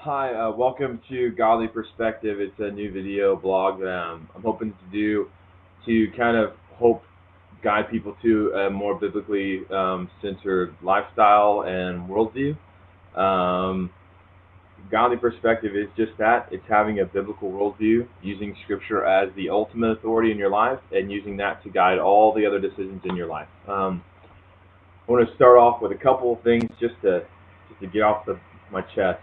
Hi, welcome to Godly Perspective. It's a new video blog that I'm hoping to do to kind of hope guide people to a more biblically centered lifestyle and worldview. Um, Godly Perspective is just that. It's having a biblical worldview, using Scripture as the ultimate authority in your life, and using that to guide all the other decisions in your life. I want to start off with a couple of things just to get off my chest.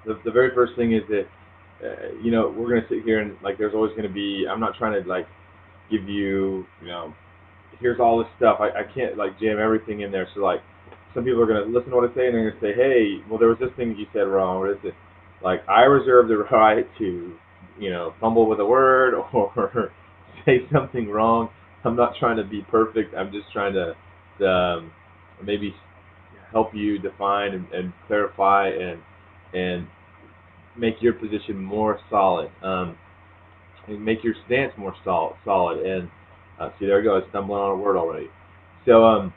The very first thing is that we're going to sit here and like there's always going to be. I'm not trying to like give you here's all this stuff. I can't like jam everything in there. So like some people are going to listen to what I say and they're going to say, hey, well there was this thing that you said wrong. What is it? Like I reserve the right to fumble with a word or say something wrong. I'm not trying to be perfect. I'm just trying to maybe help you define and clarify and make your position more solid, and make your stance more solid. And see, there I go, I stumbling on a word already. So, and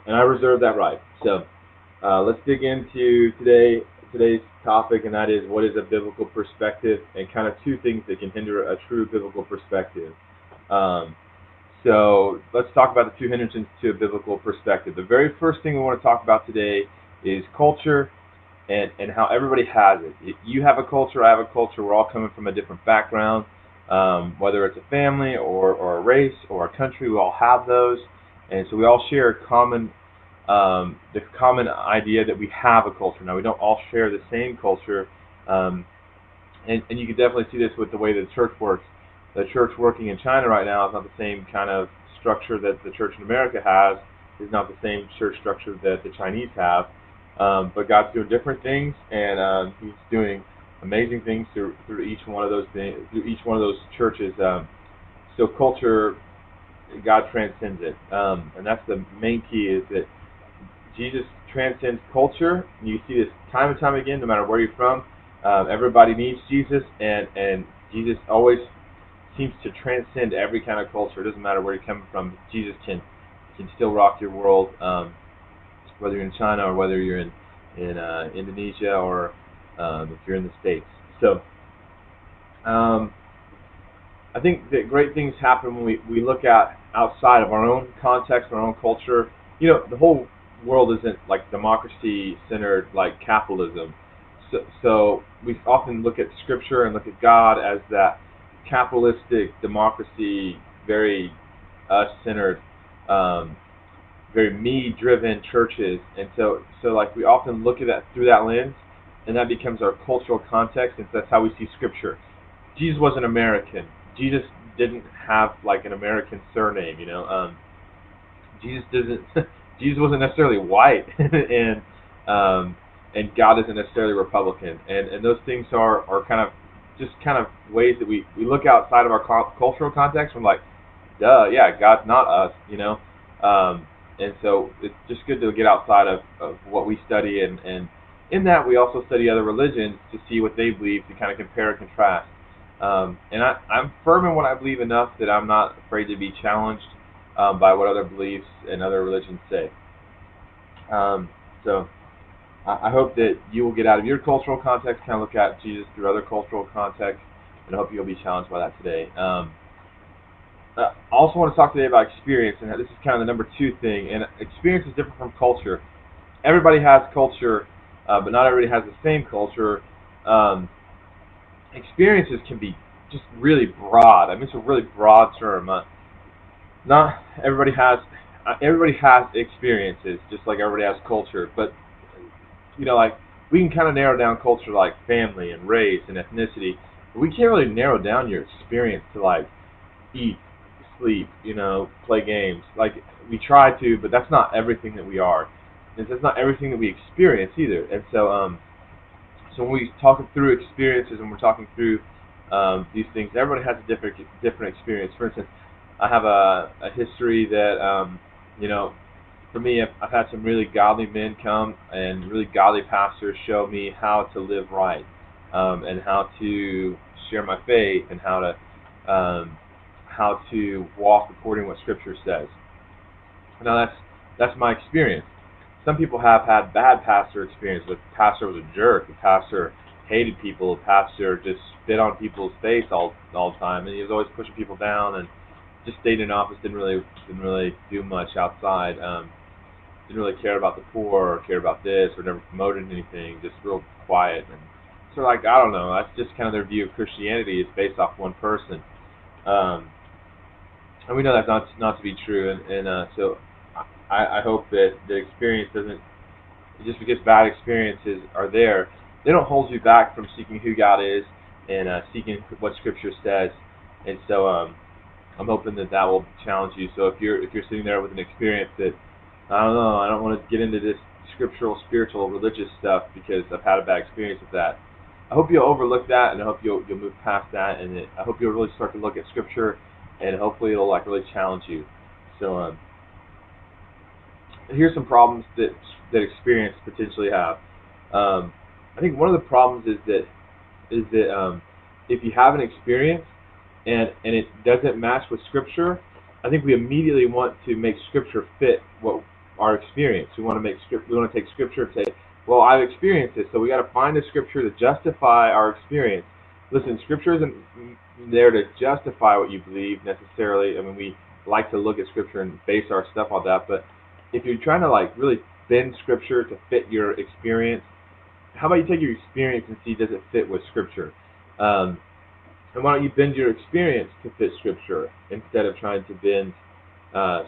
I reserve that right. So, let's dig into today's topic, and that is what is a biblical perspective, and kind of two things that can hinder a true biblical perspective. So, let's talk about the two hindrances to a biblical perspective. The very first thing we want to talk about today is culture and how everybody has it. You have a culture, I have a culture, we're all coming from a different background, whether it's a family or a race or a country, we all have those. And so we all share the common idea that we have a culture. Now, we don't all share the same culture, and you can definitely see this with the way the church works. The church working in China right now is not the same kind of structure that the church in America has, is not the same church structure that the Chinese have. But God's doing different things, and He's doing amazing things through each one of those things, through each one of those churches. So culture, God transcends it, and that's the main key. Is that Jesus transcends culture. You see this time and time again, no matter where you're from. Everybody needs Jesus, and Jesus always seems to transcend every kind of culture. It doesn't matter where you're coming from. Jesus can still rock your world. Whether you're in China or whether you're in Indonesia or if you're in the States. So I think that great things happen when we look at outside of our own context, our own culture. The whole world isn't like democracy-centered like capitalism. So we often look at Scripture and look at God as that capitalistic democracy, very us-centered, very me-driven churches, and so like we often look at that through that lens, and that becomes our cultural context, and so that's how we see Scripture. Jesus was an American. Jesus didn't have like an American surname, Jesus doesn't. Jesus wasn't necessarily white, and God isn't necessarily Republican, and those things are kind of ways that we look outside of our cultural context. From like, duh, yeah, God's not us, and so it's just good to get outside of what we study, and in that we also study other religions to see what they believe, to kind of compare and contrast. And I'm firm in what I believe enough that I'm not afraid to be challenged by what other beliefs and other religions say. So I hope that you will get out of your cultural context, kind of look at Jesus through other cultural contexts, and I hope you'll be challenged by that today. I also want to talk today about experience, and this is kind of the number two thing. And experience is different from culture. Everybody has culture, but not everybody has the same culture. Experiences can be just really broad. I mean, it's a really broad term. Not everybody has experiences, just like everybody has culture. But like we can kind of narrow down culture like family and race and ethnicity, but we can't really narrow down your experience to like eat, sleep, play games. Like we try to, but that's not everything that we are, and that's not everything that we experience either. And so, so when we talk through experiences and we're talking through these things, everybody has a different experience. For instance, I have a history that for me, I've had some really godly men come and really godly pastors show me how to live right, and how to share my faith, and how to walk according to what Scripture says. Now that's my experience. some people have had bad pastor experience. The pastor was a jerk. The pastor hated people. The pastor just spit on people's face all the time, and he was always pushing people down and just stayed in office. Didn't really do much outside. Didn't really care about the poor or care about this or never promoted anything. Just real quiet and so like I don't know. That's just kind of their view of Christianity is based off one person. Um, and we know that's not to be true. And so I hope that the experience doesn't just because bad experiences are there, they don't hold you back from seeking who God is and seeking what Scripture says. And so I'm hoping that that will challenge you. So if you're sitting there with an experience that I don't know, I don't want to get into this scriptural, spiritual, religious stuff because I've had a bad experience with that. I hope you'll overlook that, and I hope you'll move past that, and I hope you'll really start to look at Scripture, and hopefully it'll like really challenge you. So here's some problems that experience potentially have. I think one of the problems is that if you have an experience and it doesn't match with Scripture, I think we immediately want to make Scripture fit what our experience. We want to take Scripture and say, well, I've experienced this, so we got to find a Scripture to justify our experience. Listen, Scripture isn't there to justify what you believe necessarily. I mean, we like to look at Scripture and base our stuff on that, but if you're trying to like really bend Scripture to fit your experience, how about you take your experience and see does it fit with Scripture? And why don't you bend your experience to fit Scripture instead of trying to bend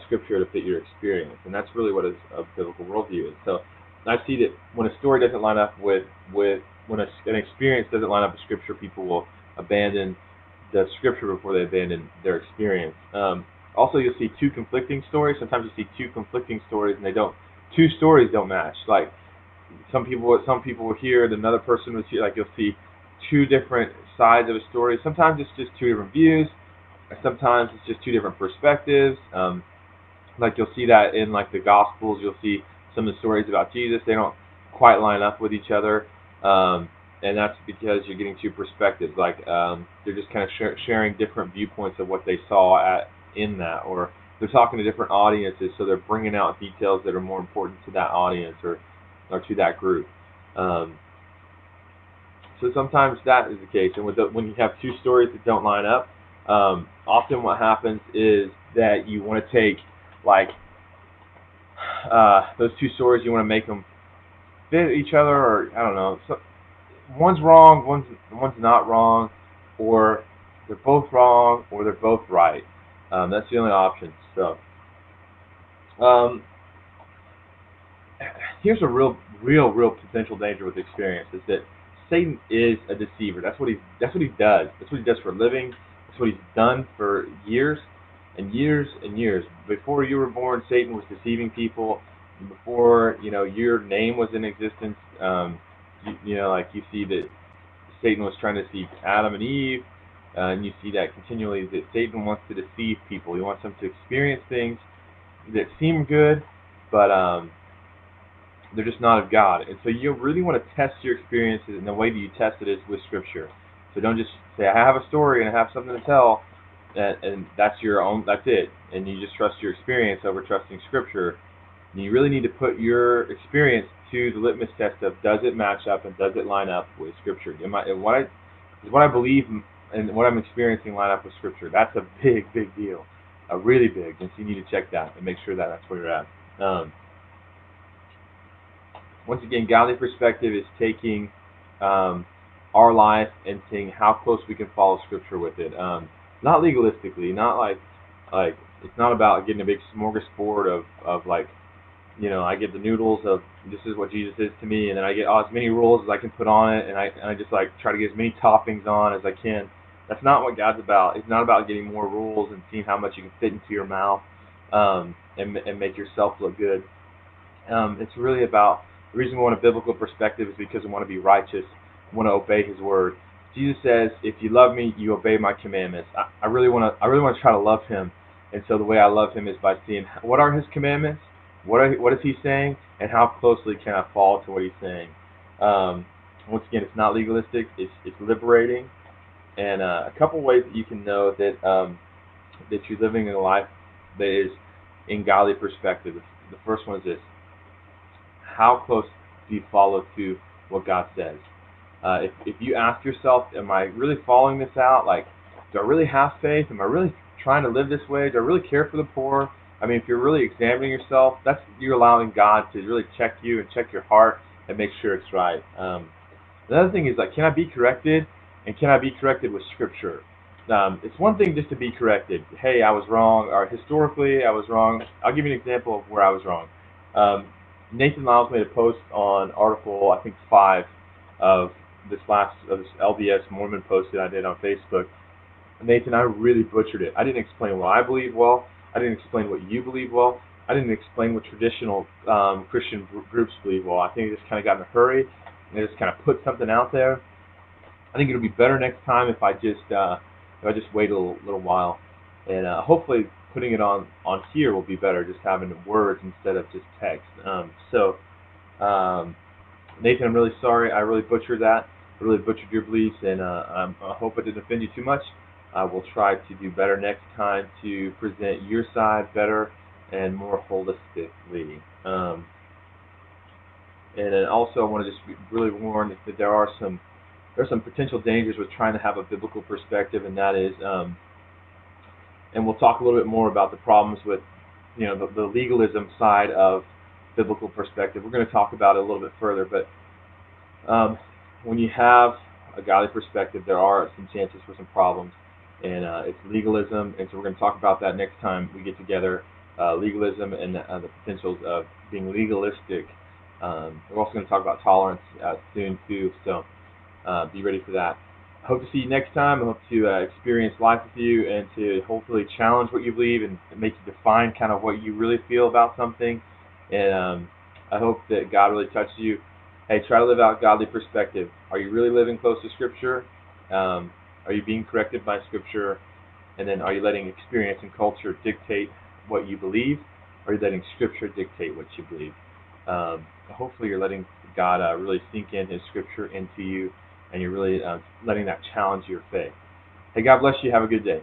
Scripture to fit your experience? And that's really what a biblical worldview is. So I see that when a story doesn't line up with when an experience doesn't line up with Scripture, people will abandon the Scripture before they abandon their experience. Also, you'll see two conflicting stories. Sometimes you see two conflicting stories, and two stories don't match. Like some people were here, and another person was here. Like you'll see two different sides of a story. Sometimes it's just two different views. Sometimes it's just two different perspectives. Like you'll see that in like the Gospels. You'll see some of the stories about Jesus. They don't quite line up with each other, and that's because you're getting two perspectives. Like they're just kind of sharing different viewpoints of what they saw in that, or they're talking to different audiences, so they're bringing out details that are more important to that audience or to that group. So sometimes that is the case, and when you have two stories that don't line up, often what happens is that you want to take like those two stories, you want to make them fit each other, or I don't know. So one's wrong, one's not wrong, or they're both wrong, or they're both right. That's the only option. So here's a real potential danger with experience is that Satan is a deceiver. That's what he does. That's what he does for a living. That's what he's done for years and years and years. Before you were born, Satan was deceiving people. Before your name was in existence, like you see that Satan was trying to deceive Adam and Eve, and you see that continually that Satan wants to deceive people. He wants them to experience things that seem good, but they're just not of God. And so you really want to test your experiences, and the way that you test it is with Scripture. So don't just say, I have a story and I have something to tell, and that's it. And you just trust your experience over trusting Scripture. And you really need to put your experience to the litmus test of does it match up and does it line up with Scripture? What I believe and what I'm experiencing line up with Scripture? That's a big deal, really big. And so you need to check that and make sure that that's where you're at. Once again, godly perspective is taking our life and seeing how close we can follow Scripture with it. Not legalistically, not like it's not about getting a big smorgasbord of like, I get the noodles of this is what Jesus is to me, and then I get as many rules as I can put on it, and I just like try to get as many toppings on as I can. That's not what God's about. It's not about getting more rules and seeing how much you can fit into your mouth and make yourself look good. It's really about the reason we want a biblical perspective is because we want to be righteous, we want to obey His word. Jesus says, "If you love me, you obey my commandments." I really want to try to love Him, and so the way I love Him is by seeing what are His commandments, what is He saying, and how closely can I fall to what He's saying. Once again, it's not legalistic; it's liberating, and a couple ways that you can know that that you're living a life that is in godly perspective. The first one is this. how close do you follow to what God says? If you ask yourself, am I really following this out? Like, do I really have faith? Am I really trying to live this way? Do I really care for the poor? I mean, if you're really examining yourself, that's you're allowing God to really check you and check your heart and make sure it's right. The other thing is, like, can I be corrected? And can I be corrected with Scripture? It's one thing just to be corrected. Hey, I was wrong, or historically I was wrong. I'll give you an example of where I was wrong. Um, Nathan Lyles made a post on Article, I think, 5 of this LDS Mormon post that I did on Facebook. Nathan, I really butchered it. I didn't explain what I believe well. I didn't explain what you believe well. I didn't explain what traditional Christian groups believe well. I think I just kind of got in a hurry and I just kind of put something out there. I think it'll be better next time if I just wait a little while, and hopefully putting it on here will be better, just having words instead of just text. Um, Nathan, I'm really sorry. I really butchered that. I really butchered your beliefs, and I hope I didn't offend you too much. I will try to do better next time to present your side better and more holistically. And then also, I want to just really warn that there's some potential dangers with trying to have a biblical perspective, and that is, and we'll talk a little bit more about the problems with, the legalism side of biblical perspective. We're going to talk about it a little bit further, but when you have a godly perspective, there are some chances for some problems, and it's legalism, and so we're going to talk about that next time we get together. Legalism and the potentials of being legalistic. We're also going to talk about tolerance soon too, so be ready for that. I hope to see you next time. I hope to experience life with you and to hopefully challenge what you believe and make you define kind of what you really feel about something. And I hope that God really touches you. Hey, try to live out godly perspective. Are you really living close to Scripture? Are you being corrected by Scripture? And then are you letting experience and culture dictate what you believe? Or are you letting Scripture dictate what you believe? Hopefully you're letting God really sink in His Scripture into you, and you're really letting that challenge your faith. Hey, God bless you. Have a good day.